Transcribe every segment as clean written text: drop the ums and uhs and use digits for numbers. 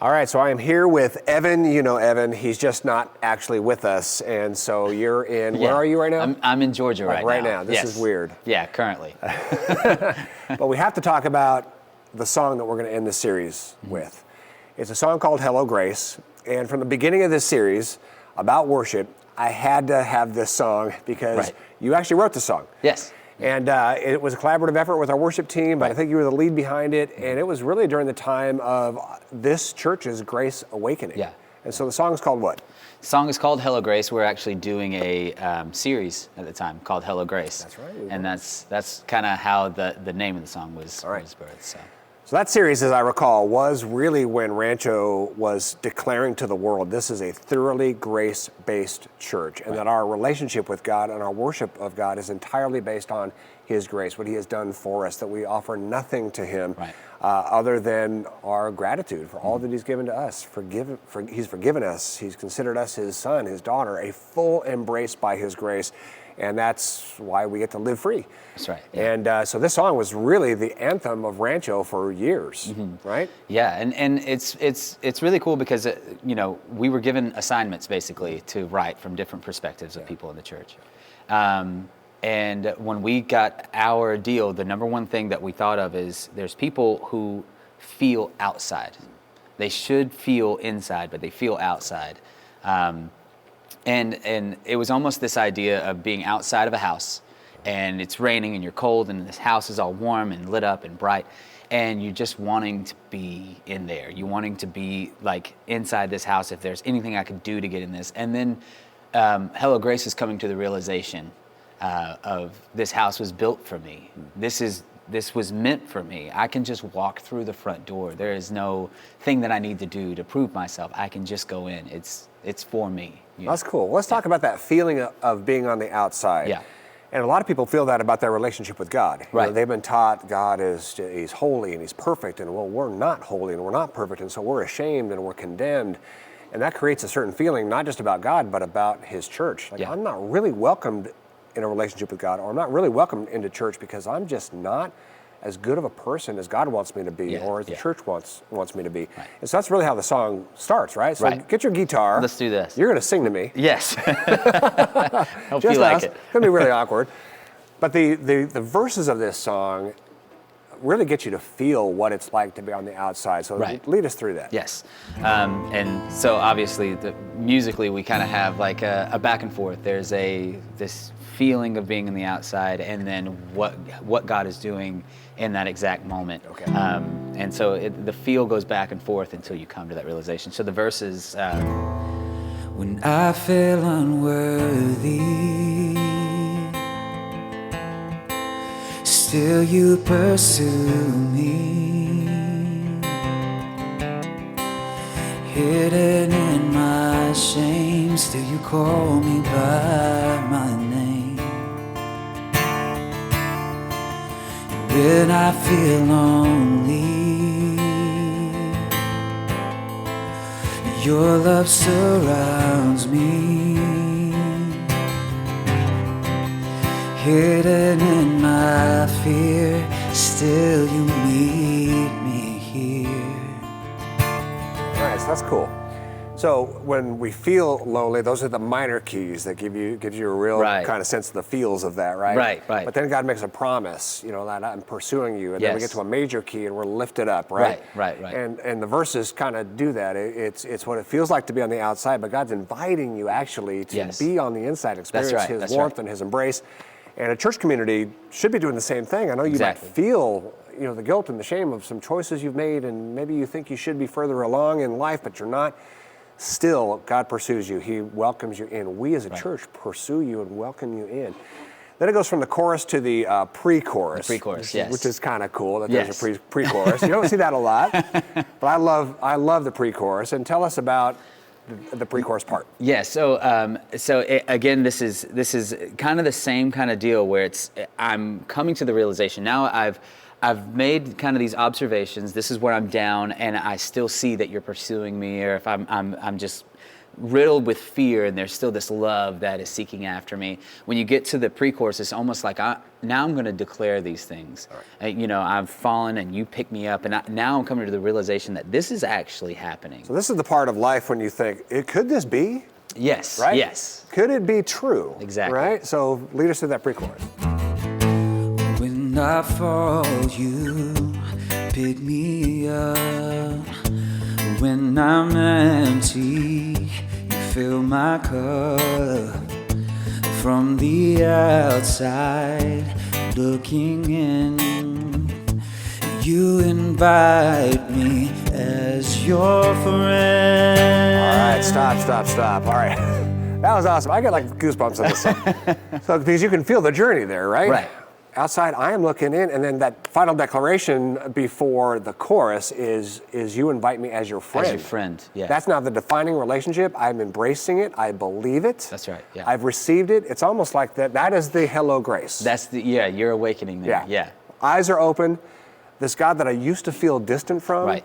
All right, so I am here with Evan. You know Evan, he's just not actually with us. And so you're in, where are you right now? I'm in Georgia right now. This is weird. Yeah, currently. But we have to talk about the song that we're going to end this series with. It's a song called Hello Grace. And from the beginning of this series about worship, I had to have this song because you actually wrote the song. Yes. And it was a collaborative effort with our worship team, but I think you were the lead behind it. And it was really during the time of this church's Grace Awakening. Yeah. And so the song is called what? The song is called Hello Grace. We're actually doing a series at the time called Hello Grace. That's right. And that's kind of how the name of the song was birthed. So that series, as I recall, was really when Rancho was declaring to the world, this is a thoroughly grace-based church, and that our relationship with God and our worship of God is entirely based on His grace, what He has done for us, that we offer nothing to Him other than our gratitude for all that He's given to us. He's forgiven us. He's considered us His son, His daughter, a full embrace by His grace. And that's why we get to live free. That's right. Yeah. And so this song was really the anthem of Rancho for years, right? Yeah, and it's really cool because we were given assignments basically to write from different perspectives of people in the church. And when we got our deal, the number one thing that we thought of is there's people who feel outside. They should feel inside, but they feel outside. And it was almost this idea of being outside of a house, and it's raining and you're cold and this house is all warm and lit up and bright, and you're just wanting to be in there. You're wanting to be like inside this house if there's anything I could do to get in this. And then Hello Grace is coming to the realization of this house was built for me. This was meant for me. I can just walk through the front door. There is no thing that I need to do to prove myself. I can just go in. It's for me. That's cool. Let's talk about that feeling of being on the outside. Yeah. And a lot of people feel that about their relationship with God. Right. They've been taught God He's holy and He's perfect, and well, we're not holy and we're not perfect, and so we're ashamed and we're condemned. And that creates a certain feeling, not just about God, but about His church. Like, I'm not really welcomed in a relationship with God, or I'm not really welcomed into church because I'm just not as good of a person as God wants me to be, or as the church wants me to be. Right. And so that's really how the song starts, right? So get your guitar. Let's do this. You're going to sing to me. Yes. Hope you like it. It's going to be really awkward. But the verses of this song really get you to feel what it's like to be on the outside. So lead us through that. Yes. And so obviously musically we kind of have like a back and forth. There's this feeling of being on the outside, and then what God is doing in that exact moment. Okay. And so the feel goes back and forth until you come to that realization. So the verses, when I feel unworthy, still you pursue me, hidden in my shame, still you call me by my name. When I feel lonely, your love surrounds me, hidden in my fear, still you meet me here. All right, so that's cool. So when we feel lonely, those are the minor keys that gives you a real kind of sense of the feels of that, right? Right. But then God makes a promise, that I'm pursuing you, and then we get to a major key and we're lifted up, right? Right. And the verses kind of do that. It's what it feels like to be on the outside, but God's inviting you actually to be on the inside, experience His warmth and His embrace. And a church community should be doing the same thing. I know you might feel, the guilt and the shame of some choices you've made, and maybe you think you should be further along in life, but you're not. Still, God pursues you. He welcomes you in. We as a church pursue you and welcome you in. Then it goes from the chorus to the pre-chorus. The pre-chorus, which is kind of cool that there's a pre-chorus. You don't see that a lot, but I love the pre-chorus. And tell us about the pre-chorus part. Yeah. Again, this is kind of the same kind of deal where I'm coming to the realization now. I've made kind of these observations. This is where I'm down, and I still see that you're pursuing me, or if I'm just riddled with fear, and there's still this love that is seeking after me. When you get to the pre-chorus, it's almost like now I'm going to declare these things. Right. I've fallen and you pick me up, and now I'm coming to the realization that this is actually happening. So this is the part of life when you think, could this be? Yes, right? Yes. Could it be true? Exactly. Right? So lead us through that pre-chorus. When I fall, you pick me up. When I'm empty, you fill my cup. From the outside, looking in, you invite me as your friend. All right, stop. All right. That was awesome. I got like goosebumps on this song. So, because you can feel the journey there, right? Right. Outside, I am looking in, and then that final declaration before the chorus is you invite me as your friend. As your friend, yeah. That's now the defining relationship. I'm embracing it. I believe it. That's right, yeah. I've received it. It's almost like that is the hello grace. You're awakening there. Yeah. Eyes are open. This God that I used to feel distant from, Right.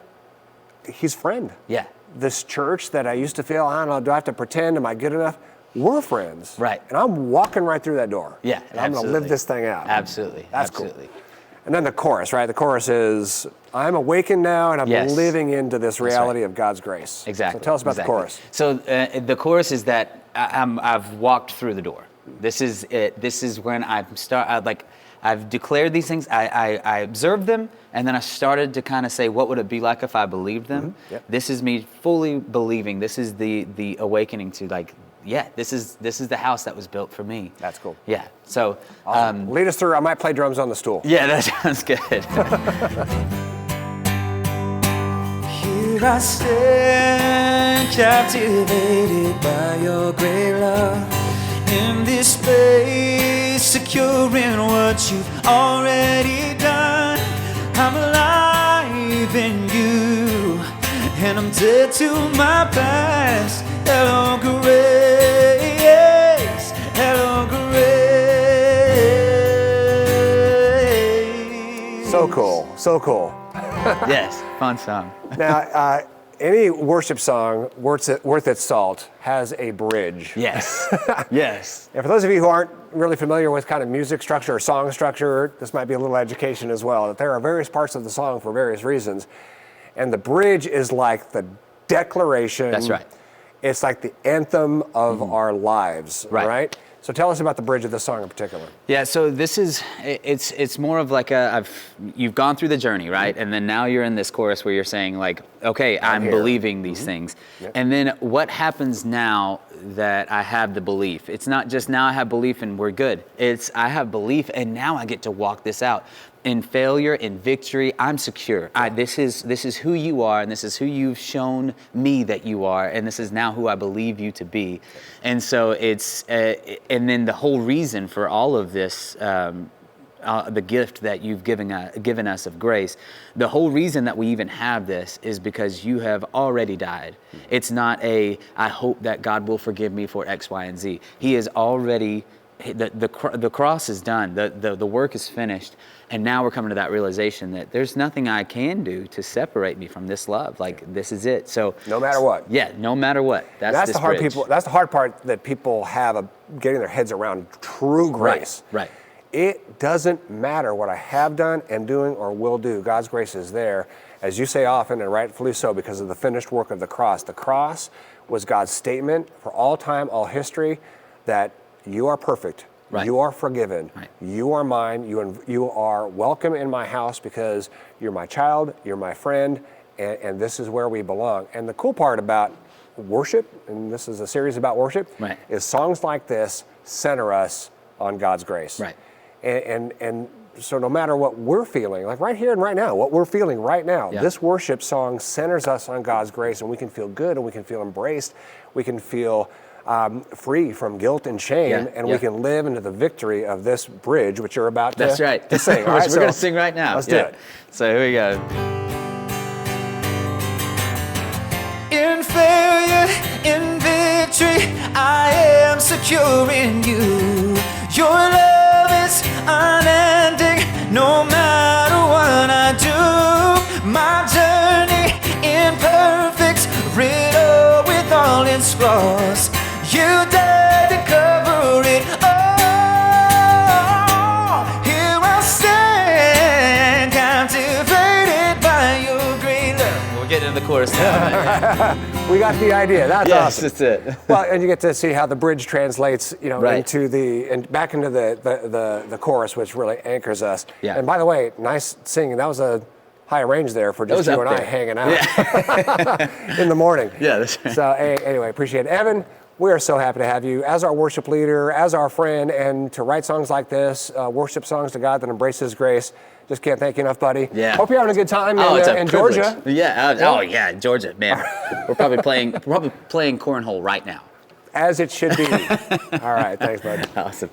He's friend. Yeah. This church that I used to feel, I don't know, do I have to pretend? Am I good enough? We're friends. Right. And I'm walking right through that door. Yeah, and I'm going to live this thing out. Absolutely. That's absolutely. Cool. And then the chorus, right? The chorus is, I'm awakened now and I'm living into this reality of God's grace. Exactly. So tell us about the chorus. So the chorus is that I've walked through the door. This is it. This is when I've declared these things. I observed them, and then I started to kind of say, what would it be like if I believed them? Mm-hmm. Yep. This is me fully believing. This is the awakening to this is the house that was built for me. That's cool. Yeah. So lead us through. I might play drums on the stool. Yeah, that sounds good. Here I stand, captivated by your great love. In this space, secure in what you've already done. I'm alive in you, and I'm dead to my past. Hello, grace. Hello, grace. So cool. So cool. Yes, fun song. Now, any worship song worth its salt has a bridge. Yes. Yes. And for those of you who aren't really familiar with kind of music structure or song structure, this might be a little education as well, that there are various parts of the song for various reasons. And the bridge is like the declaration. That's right. It's like the anthem of our lives, right? So tell us about the bridge of this song in particular. Yeah, so this is, it's more of like you've gone through the journey, right? And then now you're in this chorus where you're saying like, okay, I'm believing these things. Yep. And then what happens now that I have the belief? It's not just now I have belief and we're good. It's I have belief and now I get to walk this out. In failure, in victory, I'm secure. This is who you are, and this is who you've shown me that you are, and this is now who I believe you to be. And so it's, and then the whole reason for all of this, the gift that you've given us of grace, the whole reason that we even have this is because you have already died. It's not I hope that God will forgive me for X, Y, and Z. He is already, the cross is done, the work is finished. And now we're coming to that realization that there's nothing I can do to separate me from this love. Like, this is it. So no matter what. Yeah, no matter what. That's the hard bridge. That's the hard part that people have of getting their heads around true grace. Right. It doesn't matter what I have done and doing or will do. God's grace is there, as you say often, and rightfully so, because of the finished work of the cross. The cross was God's statement for all time, all history, that you are perfect. Right. You are forgiven. Right. You are mine. You are welcome in my house because you're my child, you're my friend, and this is where we belong. And the cool part about worship, and this is a series about worship, is songs like this center us on God's grace. Right. And so no matter what we're feeling, like right here and right now, what we're feeling right now, this worship song centers us on God's grace, and we can feel good, and we can feel embraced, we can feel free from guilt and shame, and we can live into the victory of this bridge, which you're about to sing. All right, we're going to sing right now. Let's do it. So here we go. In failure, in victory, I am secure in you. Your love is unending, no matter what I do. My journey imperfect, riddled with all its sin's flaws. You died to cover it all. Here I stand, captivated by your great love. We'll get into the chorus now. We got the idea. That's Yes, awesome. that's it. Well, and you get to see how the bridge translates, Right. into back into the chorus, which really anchors us. Yeah. And by the way, nice singing. That was a high range there for just was you up and I there. hanging out in the morning. Yeah, that's right. So anyway, appreciate it. Evan, we are so happy to have you as our worship leader, as our friend, and to write songs like this, worship songs to God that embrace His grace. Just can't thank you enough, buddy. Yeah. Hope you're having a good time It's a in privilege. Georgia. Yeah. Oh yeah, Georgia, man. We're probably playing cornhole right now. As it should be. All right. Thanks, bud. Awesome.